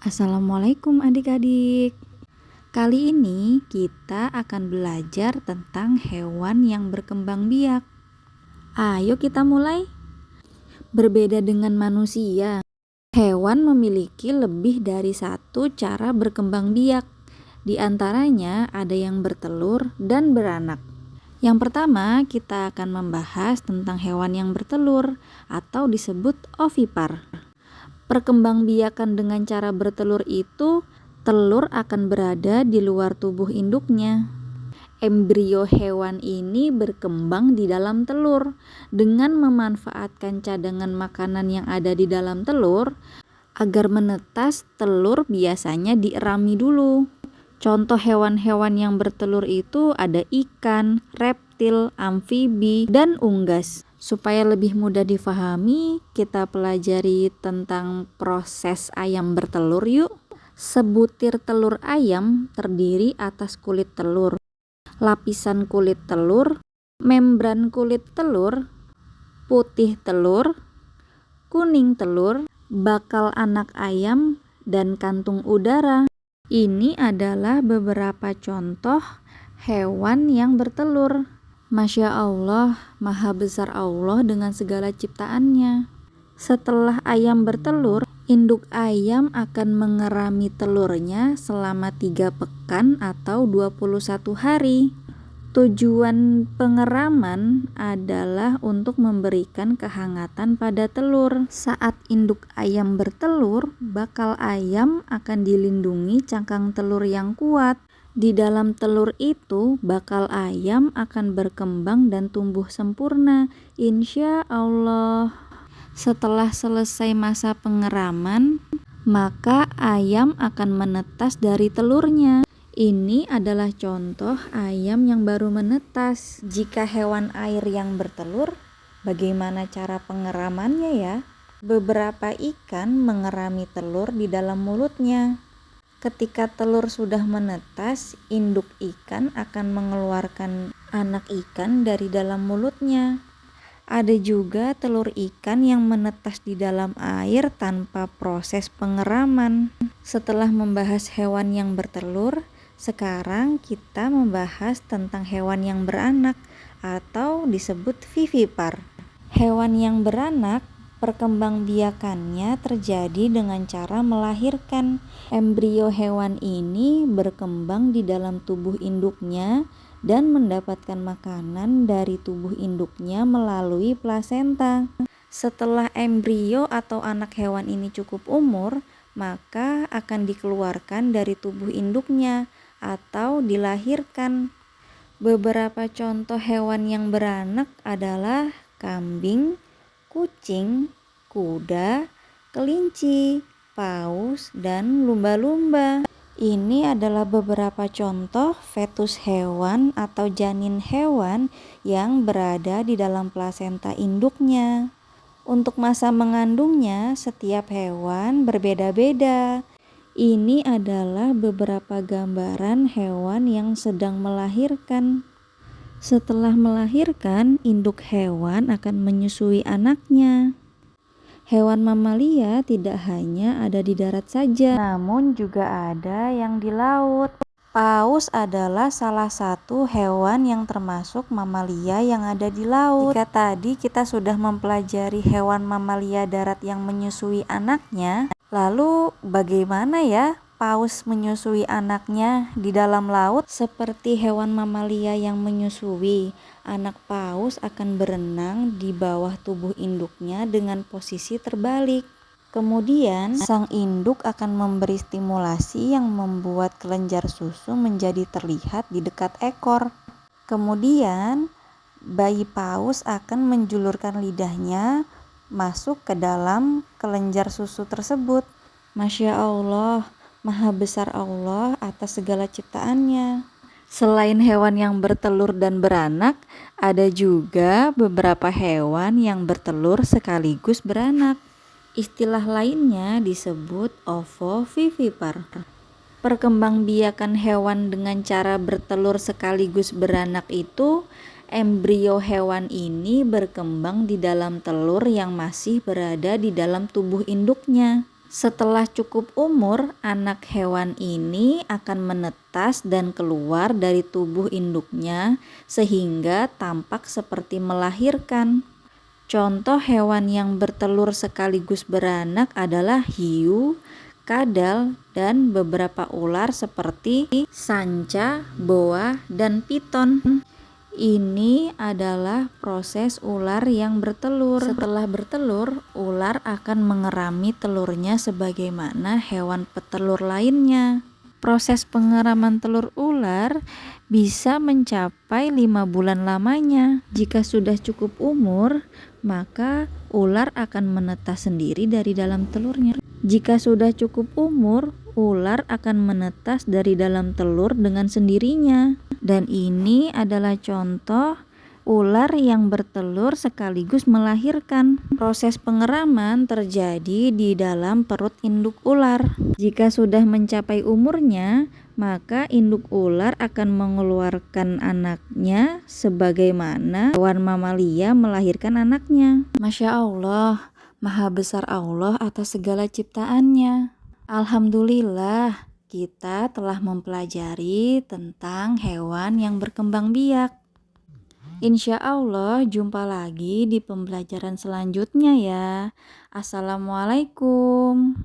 Assalamualaikum adik-adik. Kali ini kita akan belajar tentang hewan yang berkembang biak. Ayo kita mulai. Berbeda dengan manusia, hewan memiliki lebih dari satu cara berkembang biak. Di antaranya ada yang bertelur dan beranak. Yang pertama, kita akan membahas tentang hewan yang bertelur atau disebut ovipar. Perkembangbiakan dengan cara bertelur itu, telur akan berada di luar tubuh induknya. Embrio hewan ini berkembang di dalam telur dengan memanfaatkan cadangan makanan yang ada di dalam telur. Agar menetas, telur biasanya dierami dulu. Contoh hewan-hewan yang bertelur itu ada ikan, reptil, amfibi, dan unggas. Supaya lebih mudah difahami, kita pelajari tentang proses ayam bertelur yuk. Sebutir telur ayam terdiri atas kulit telur, lapisan kulit telur, membran kulit telur, putih telur, kuning telur, bakal anak ayam, dan kantung udara. Ini adalah beberapa contoh hewan yang bertelur. Masya Allah, maha besar Allah dengan segala ciptaannya. Setelah ayam bertelur, induk ayam akan mengerami telurnya selama 3 pekan atau 21 hari. Tujuan pengeraman adalah untuk memberikan kehangatan pada telur. Saat induk ayam bertelur, bakal ayam akan dilindungi cangkang telur yang kuat. Di dalam telur itu, bakal ayam akan berkembang dan tumbuh sempurna, insya Allah. Setelah selesai masa pengeraman, maka ayam akan menetas dari telurnya. Ini adalah contoh ayam yang baru menetas. Jika hewan air yang bertelur, bagaimana cara pengeramannya ya? Beberapa ikan mengerami telur di dalam mulutnya. Ketika telur sudah menetas, induk ikan akan mengeluarkan anak ikan dari dalam mulutnya. Ada juga telur ikan yang menetas di dalam air tanpa proses pengeraman. Setelah membahas hewan yang bertelur, sekarang kita membahas tentang hewan yang beranak atau disebut vivipar. Hewan yang beranak, perkembangbiakannya terjadi dengan cara melahirkan. Embrio hewan ini berkembang di dalam tubuh induknya dan mendapatkan makanan dari tubuh induknya melalui plasenta. Setelah embrio atau anak hewan ini cukup umur, maka akan dikeluarkan dari tubuh induknya atau dilahirkan. Beberapa contoh hewan yang beranak adalah kambing, kucing, kuda, kelinci, paus, dan lumba-lumba. Ini adalah beberapa contoh fetus hewan atau janin hewan yang berada di dalam plasenta induknya. Untuk masa mengandungnya, setiap hewan berbeda-beda. Ini adalah beberapa gambaran hewan yang sedang melahirkan. Setelah melahirkan, induk hewan akan menyusui anaknya. Hewan mamalia tidak hanya ada di darat saja, namun juga ada yang di laut. Paus adalah salah satu hewan yang termasuk mamalia yang ada di laut. Jika tadi kita sudah mempelajari hewan mamalia darat yang menyusui anaknya, lalu bagaimana ya paus menyusui anaknya di dalam laut? Seperti hewan mamalia yang menyusui, anak paus akan berenang di bawah tubuh induknya dengan posisi terbalik. Kemudian sang induk akan memberi stimulasi yang membuat kelenjar susu menjadi terlihat di dekat ekor. Kemudian bayi paus akan menjulurkan lidahnya masuk ke dalam kelenjar susu tersebut. Masya Allah, maha besar Allah atas segala ciptaannya. Selain hewan yang bertelur dan beranak, ada juga beberapa hewan yang bertelur sekaligus beranak. Istilah lainnya disebut ovovivipar. Perkembangbiakan hewan dengan cara bertelur sekaligus beranak itu, embrio hewan ini berkembang di dalam telur yang masih berada di dalam tubuh induknya. Setelah cukup umur, anak hewan ini akan menetas dan keluar dari tubuh induknya sehingga tampak seperti melahirkan. Contoh hewan yang bertelur sekaligus beranak adalah hiu, kadal, dan beberapa ular seperti sanca, boa, dan piton. Ini adalah proses ular yang bertelur. Setelah bertelur, ular akan mengerami telurnya sebagaimana hewan petelur lainnya. Proses pengeraman telur ular bisa mencapai 5 bulan lamanya. Jika sudah cukup umur, maka ular akan menetas sendiri dari dalam telurnya. Jika sudah cukup umur, ular akan menetas dari dalam telur dengan sendirinya. Dan ini adalah contoh ular yang bertelur sekaligus melahirkan. Proses pengeraman terjadi di dalam perut induk ular. Jika sudah mencapai umurnya, maka induk ular akan mengeluarkan anaknya sebagaimana hewan mamalia melahirkan anaknya. Masya Allah, Maha besar Allah atas segala ciptaannya. Alhamdulillah, kita telah mempelajari tentang hewan yang berkembang biak. Insya Allah jumpa lagi di pembelajaran selanjutnya ya. Assalamualaikum.